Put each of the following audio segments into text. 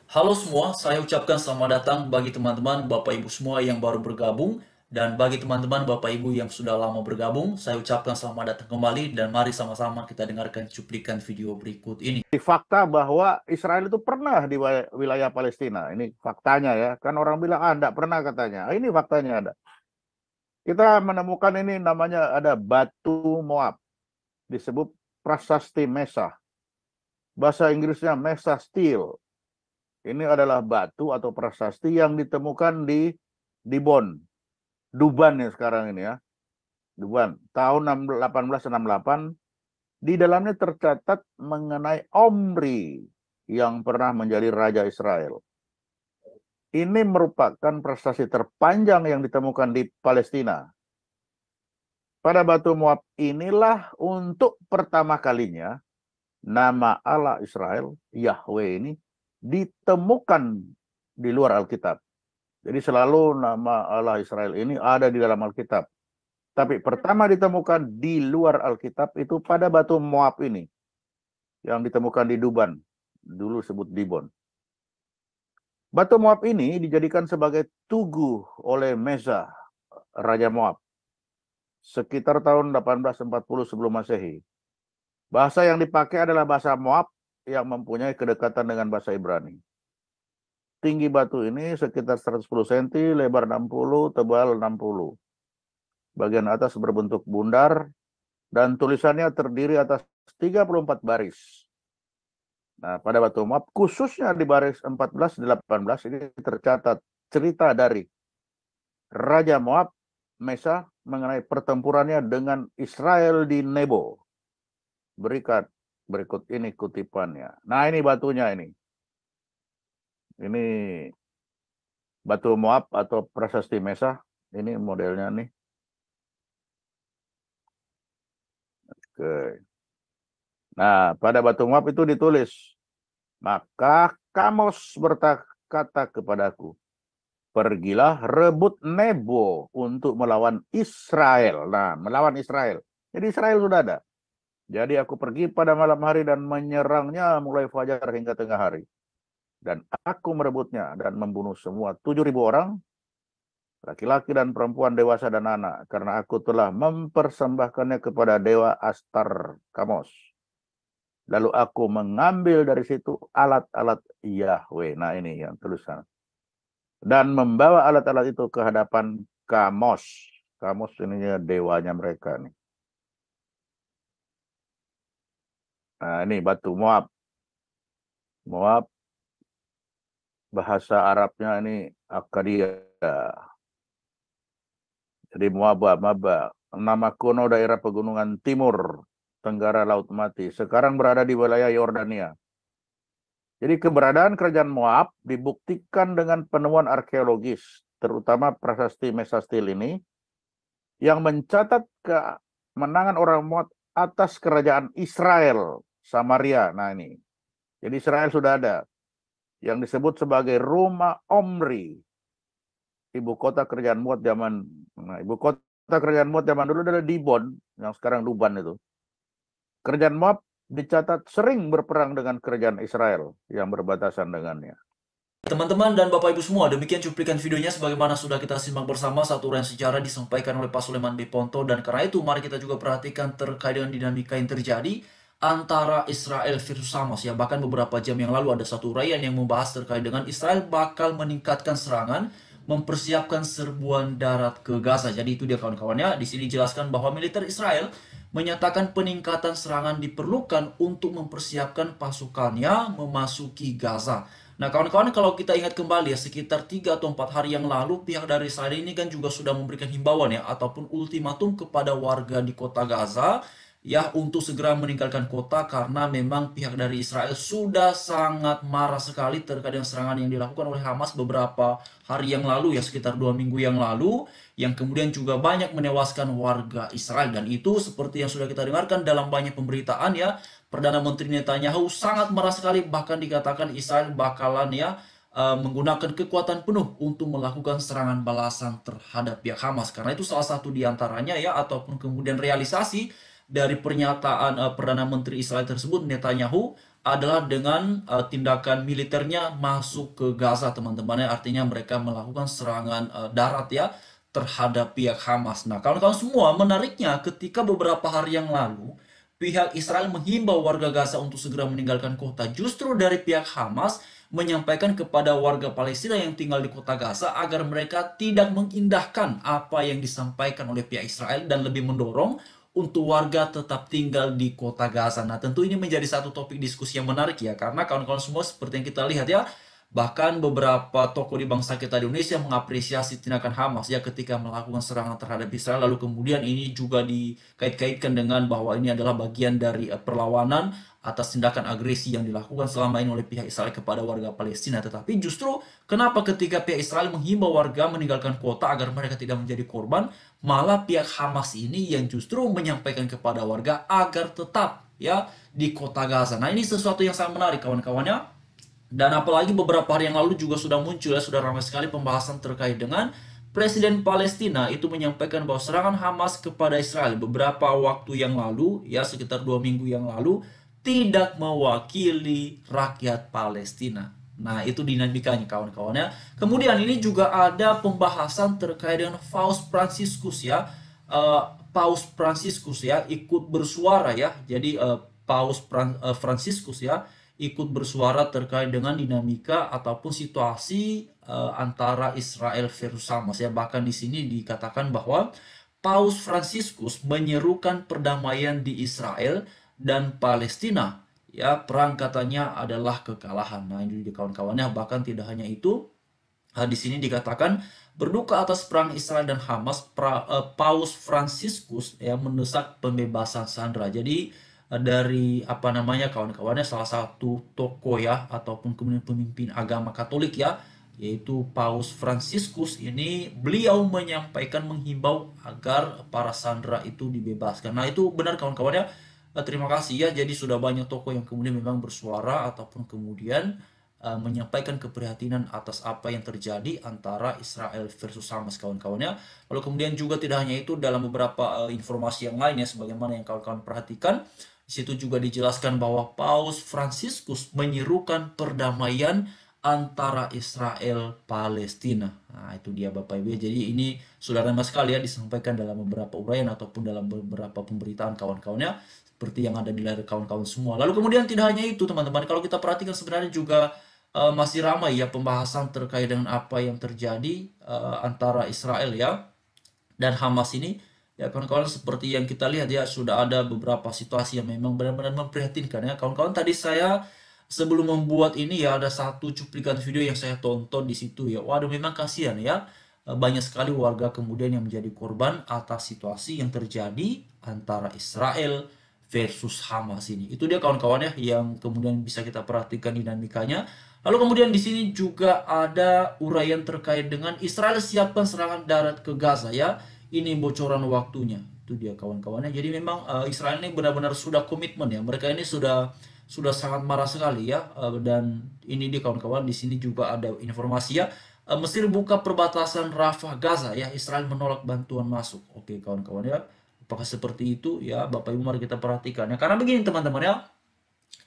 Halo semua, saya ucapkan selamat datang bagi teman-teman Bapak Ibu semua yang baru bergabung dan bagi teman-teman Bapak Ibu yang sudah lama bergabung, saya ucapkan selamat datang kembali dan mari sama-sama kita dengarkan cuplikan video berikut ini. Fakta bahwa Israel itu pernah di wilayah Palestina. Ini faktanya ya. Kan orang bilang, enggak pernah katanya. Ini faktanya ada. Kita menemukan ini namanya ada batu Moab. Disebut prasasti Mesah. Bahasa Inggrisnya Mesah Steel. Ini adalah batu atau prasasti yang ditemukan di Dibon. Duban ya sekarang ini ya. Duban. Tahun 1868. Di dalamnya tercatat mengenai Omri yang pernah menjadi raja Israel. Ini merupakan prestasi terpanjang yang ditemukan di Palestina. Pada batu Moab inilah untuk pertama kalinya nama Allah Israel, Yahweh ini, ditemukan di luar Alkitab. Jadi selalu nama Allah Israel ini ada di dalam Alkitab. Tapi pertama ditemukan di luar Alkitab itu pada batu Moab ini. Yang ditemukan di Duban. Dulu sebut Dibon. Batu Moab ini dijadikan sebagai tugu oleh Meza, Raja Moab, sekitar tahun 1840 sebelum Masehi. Bahasa yang dipakai adalah bahasa Moab yang mempunyai kedekatan dengan bahasa Ibrani. Tinggi batu ini sekitar 110 cm, lebar 60, tebal 60. Bagian atas berbentuk bundar dan tulisannya terdiri atas 34 baris. Nah, pada batu Moab, khususnya di baris 14-18 ini tercatat cerita dari Raja Moab, Mesa, mengenai pertempurannya dengan Israel di Nebo. Berikut ini kutipannya. Nah, ini batunya ini. Ini batu Moab atau prasasti Mesa. Ini modelnya nih. Oke. Nah, pada batu Moab itu ditulis, maka Kamos berkata kepadaku, pergilah rebut Nebo untuk melawan Israel. Nah, melawan Israel. Jadi Israel sudah ada. Jadi aku pergi pada malam hari dan menyerangnya mulai fajar hingga tengah hari. Dan aku merebutnya dan membunuh semua 7.000 orang, laki-laki dan perempuan, dewasa dan anak. Karena aku telah mempersembahkannya kepada dewa Astar Kamos. Lalu aku mengambil dari situ alat-alat Yahweh. Nah ini yang tulisan. Dan membawa alat-alat itu ke hadapan Kamos. Kamos ini dewanya mereka nih. Nah ini batu Moab. Moab bahasa Arabnya ini Akkadia. Jadi Maba. Nama kuno daerah pegunungan timur tenggara Laut Mati. Sekarang berada di wilayah Yordania. Jadi keberadaan kerajaan Moab dibuktikan dengan penemuan arkeologis, terutama prasasti Mesastil ini, yang mencatat kemenangan orang Moab atas kerajaan Israel, Samaria. Nah ini, jadi Israel sudah ada, yang disebut sebagai Rumah Omri, ibu kota kerajaan Moab zaman, ibu kota kerajaan Moab zaman dulu adalah Dibon, yang sekarang Duban itu. Kerajaan Moab dicatat sering berperang dengan kerajaan Israel yang berbatasan dengannya. Teman-teman dan Bapak Ibu semua, demikian cuplikan videonya sebagaimana sudah kita simak bersama satu uraian sejarah disampaikan oleh Pak Suleman B. Ponto, dan karena itu mari kita juga perhatikan terkait dengan dinamika yang terjadi antara Israel versus Hamas ya. Bahkan beberapa jam yang lalu ada satu uraian yang membahas terkait dengan Israel bakal meningkatkan serangan, mempersiapkan serbuan darat ke Gaza. Jadi itu dia kawan-kawannya. Di sini dijelaskan bahwa militer Israel menyatakan peningkatan serangan diperlukan untuk mempersiapkan pasukannya memasuki Gaza. Nah kawan-kawan, kalau kita ingat kembali ya, sekitar 3 atau 4 hari yang lalu pihak dari Israel ini kan juga sudah memberikan himbauan ya, ataupun ultimatum kepada warga di kota Gaza ya, untuk segera meninggalkan kota karena memang pihak dari Israel sudah sangat marah sekali terkait dengan serangan yang dilakukan oleh Hamas beberapa hari yang lalu ya, sekitar 2 minggu yang lalu, yang kemudian juga banyak menewaskan warga Israel. Dan itu seperti yang sudah kita dengarkan dalam banyak pemberitaan ya, Perdana Menteri Netanyahu sangat marah sekali, bahkan dikatakan Israel bakalan ya menggunakan kekuatan penuh untuk melakukan serangan balasan terhadap pihak Hamas. Karena itu salah satu diantaranya ya, ataupun kemudian realisasi dari pernyataan Perdana Menteri Israel tersebut, Netanyahu, adalah dengan tindakan militernya masuk ke Gaza, teman-teman ya. Artinya mereka melakukan serangan darat ya terhadap pihak Hamas. Nah, kawan-kawan semua, menariknya ketika beberapa hari yang lalu pihak Israel menghimbau warga Gaza untuk segera meninggalkan kota, justru dari pihak Hamas menyampaikan kepada warga Palestina yang tinggal di kota Gaza agar mereka tidak mengindahkan apa yang disampaikan oleh pihak Israel dan lebih mendorong untuk warga tetap tinggal di kota Gaza. Nah, tentu ini menjadi satu topik diskusi yang menarik ya, karena kawan-kawan semua seperti yang kita lihat ya, bahkan beberapa tokoh di bangsa kita di Indonesia mengapresiasi tindakan Hamas ya ketika melakukan serangan terhadap Israel. Lalu kemudian ini juga dikait-kaitkan dengan bahwa ini adalah bagian dari perlawanan atas tindakan agresi yang dilakukan selama ini oleh pihak Israel kepada warga Palestina. Tetapi justru kenapa ketika pihak Israel menghimbau warga meninggalkan kota agar mereka tidak menjadi korban, malah pihak Hamas ini yang justru menyampaikan kepada warga agar tetap ya di kota Gaza. Nah, ini sesuatu yang sangat menarik kawan-kawannya. Dan apalagi beberapa hari yang lalu juga sudah muncul ya, sudah ramai sekali pembahasan terkait dengan Presiden Palestina itu menyampaikan bahwa serangan Hamas kepada Israel beberapa waktu yang lalu, ya sekitar 2 minggu yang lalu, tidak mewakili rakyat Palestina. Nah, itu dinamikanya kawan-kawannya. Kemudian ini juga ada pembahasan terkait dengan Paus Fransiskus ya. Paus Fransiskus ya ikut bersuara ya. Jadi Paus Fransiskus ya ikut bersuara terkait dengan dinamika ataupun situasi antara Israel versus Hamas ya. Bahkan di sini dikatakan bahwa Paus Fransiskus menyerukan perdamaian di Israel dan Palestina. Ya, perang katanya adalah kekalahan. Nah, ini kawan-kawannya, bahkan tidak hanya itu, di sini dikatakan berduka atas perang Israel dan Hamas, Paus Fransiskus ya mendesak pembebasan sandera. Jadi dari apa namanya kawan-kawannya salah satu tokoh ya ataupun kemudian pemimpin agama Katolik ya, yaitu Paus Fransiskus ini, beliau menyampaikan menghimbau agar para sandera itu dibebaskan. Nah, itu benar kawan-kawannya. Terima kasih ya. Jadi sudah banyak tokoh yang kemudian memang bersuara ataupun kemudian menyampaikan keprihatinan atas apa yang terjadi antara Israel versus Hamas kawan-kawannya. Lalu kemudian juga tidak hanya itu, dalam beberapa informasi yang lain ya, sebagaimana yang kawan-kawan perhatikan, di situ juga dijelaskan bahwa Paus Fransiskus menyerukan perdamaian antara Israel Palestina. Nah, itu dia Bapak Ibu. Jadi ini sudah ramai sekali ya disampaikan dalam beberapa uraian ataupun dalam beberapa pemberitaan kawan-kawannya, seperti yang ada di layar kawan-kawan semua. Lalu kemudian tidak hanya itu teman-teman, kalau kita perhatikan sebenarnya juga masih ramai ya pembahasan terkait dengan apa yang terjadi antara Israel ya dan Hamas ini. Ya kawan-kawan, seperti yang kita lihat ya, sudah ada beberapa situasi yang memang benar-benar memprihatinkan ya. Kawan-kawan, tadi saya sebelum membuat ini ya ada satu cuplikan video yang saya tonton di situ ya. Waduh, memang kasihan ya. Banyak sekali warga kemudian yang menjadi korban atas situasi yang terjadi antara Israel versus Hamas ini. Itu dia kawan-kawan ya yang kemudian bisa kita perhatikan dinamikanya. Lalu kemudian di sini juga ada uraian terkait dengan Israel siapkan serangan darat ke Gaza ya. Ini bocoran waktunya. Itu dia kawan-kawannya. Jadi memang Israel ini benar-benar sudah komitmen ya. Mereka ini sudah sangat marah sekali ya. Dan ini dia kawan-kawan, di sini juga ada informasi ya. Mesir buka perbatasan Rafah Gaza ya. Israel menolak bantuan masuk. Oke kawan-kawan ya. Apakah seperti itu ya Bapak Ibu, mari kita perhatikan ya. Karena begini teman-teman ya.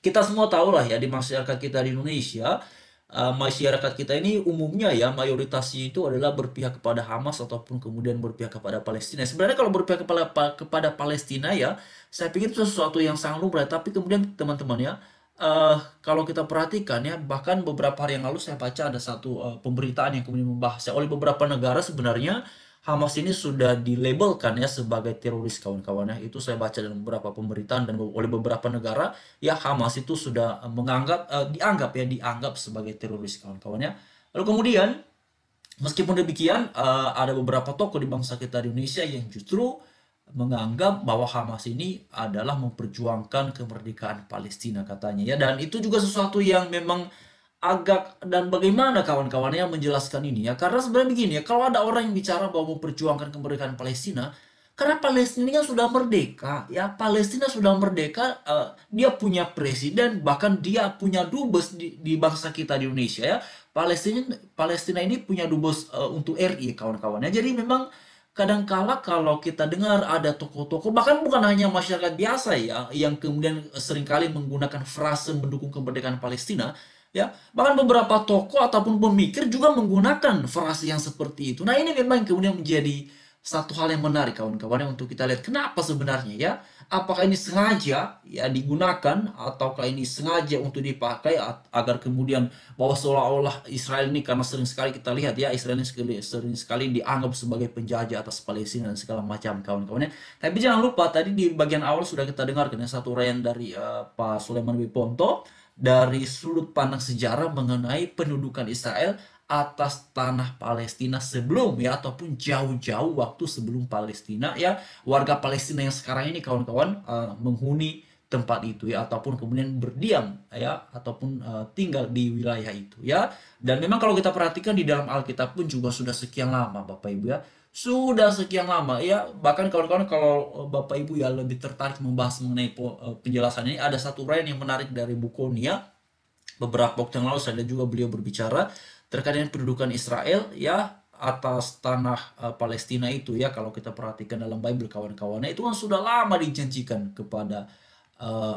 Kita semua tahu lah ya, di masyarakat kita di Indonesia, masyarakat kita ini umumnya ya mayoritasnya itu adalah berpihak kepada Hamas ataupun kemudian berpihak kepada Palestina. Sebenarnya kalau berpihak kepada Palestina ya, saya pikir itu sesuatu yang sangat lumrah. Tapi kemudian teman-teman ya, kalau kita perhatikan ya, bahkan beberapa hari yang lalu saya baca ada satu pemberitaan yang kemudian membahas ya, oleh beberapa negara sebenarnya Hamas ini sudah dilabelkan ya sebagai teroris kawan-kawan ya. Itu saya baca dalam beberapa pemberitaan, dan oleh beberapa negara ya Hamas itu sudah dianggap sebagai teroris kawan-kawan ya. Lalu kemudian meskipun demikian ada beberapa tokoh di bangsa kita di Indonesia yang justru menganggap bahwa Hamas ini adalah memperjuangkan kemerdekaan Palestina katanya ya. Dan itu juga sesuatu yang memang agak, dan bagaimana kawan-kawannya menjelaskan ini ya, karena sebenarnya begini ya, kalau ada orang yang bicara bahwa memperjuangkan kemerdekaan Palestina, karena Palestina sudah merdeka ya, Palestina sudah merdeka, dia punya presiden, bahkan dia punya dubes di bangsa kita di Indonesia ya. Palestina ini punya dubes untuk RI kawan-kawannya. Jadi memang kadangkala kalau kita dengar ada tokoh-tokoh, bahkan bukan hanya masyarakat biasa ya, yang kemudian seringkali menggunakan frase mendukung kemerdekaan Palestina, ya, bahkan beberapa tokoh ataupun pemikir juga menggunakan frase yang seperti itu. Nah, ini memang kemudian menjadi satu hal yang menarik kawan-kawan untuk kita lihat kenapa sebenarnya ya, apakah ini sengaja ya digunakan ataukah ini sengaja untuk dipakai agar kemudian bahwa seolah-olah Israel ini, karena sering sekali kita lihat ya Israel ini sering sekali dianggap sebagai penjajah atas Palestina dan segala macam kawan-kawannya. Tapi jangan lupa tadi di bagian awal sudah kita dengarkan ya satu uraian dari Pak Sulaiman Wiponto dari sudut pandang sejarah mengenai pendudukan Israel atas tanah Palestina sebelum ya, ataupun jauh-jauh waktu sebelum Palestina ya, warga Palestina yang sekarang ini kawan-kawan menghuni tempat itu ya, ataupun kemudian berdiam ya, ataupun tinggal di wilayah itu ya. Dan memang kalau kita perhatikan di dalam Alkitab pun juga sudah sekian lama Bapak Ibu ya, sudah sekian lama ya. Bahkan kawan-kawan kalau Bapak Ibu ya lebih tertarik membahas mengenai penjelasan ini, ada satu uraian yang menarik dari buku Nia. Beberapa waktu yang lalu saya juga beliau berbicara terkait dengan pendudukan Israel ya atas tanah Palestina itu ya. Kalau kita perhatikan dalam Bible kawan-kawannya, itu kan sudah lama dijanjikan kepada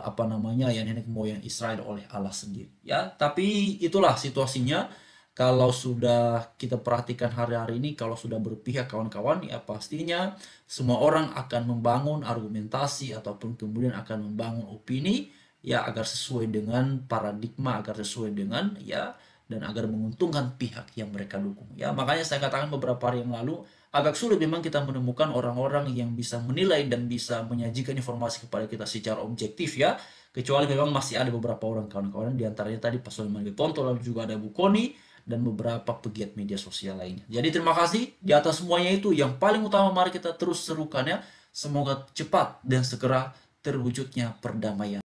apa namanya ya, nenek moyang Israel oleh Allah sendiri ya. Tapi itulah situasinya. Kalau sudah kita perhatikan hari-hari ini, kalau sudah berpihak kawan-kawan ya, pastinya semua orang akan membangun argumentasi ataupun kemudian akan membangun opini ya, agar sesuai dengan paradigma, agar sesuai dengan ya, dan agar menguntungkan pihak yang mereka dukung ya. Makanya saya katakan beberapa hari yang lalu, agak sulit memang kita menemukan orang-orang yang bisa menilai dan bisa menyajikan informasi kepada kita secara objektif ya, kecuali memang masih ada beberapa orang kawan-kawan, diantaranya tadi Pak Sulaiman Wiponto, lalu juga ada Bu Koni dan beberapa pegiat media sosial lainnya. Jadi terima kasih. Di atas semuanya itu, yang paling utama mari kita terus serukan ya, semoga cepat dan segera terwujudnya perdamaian.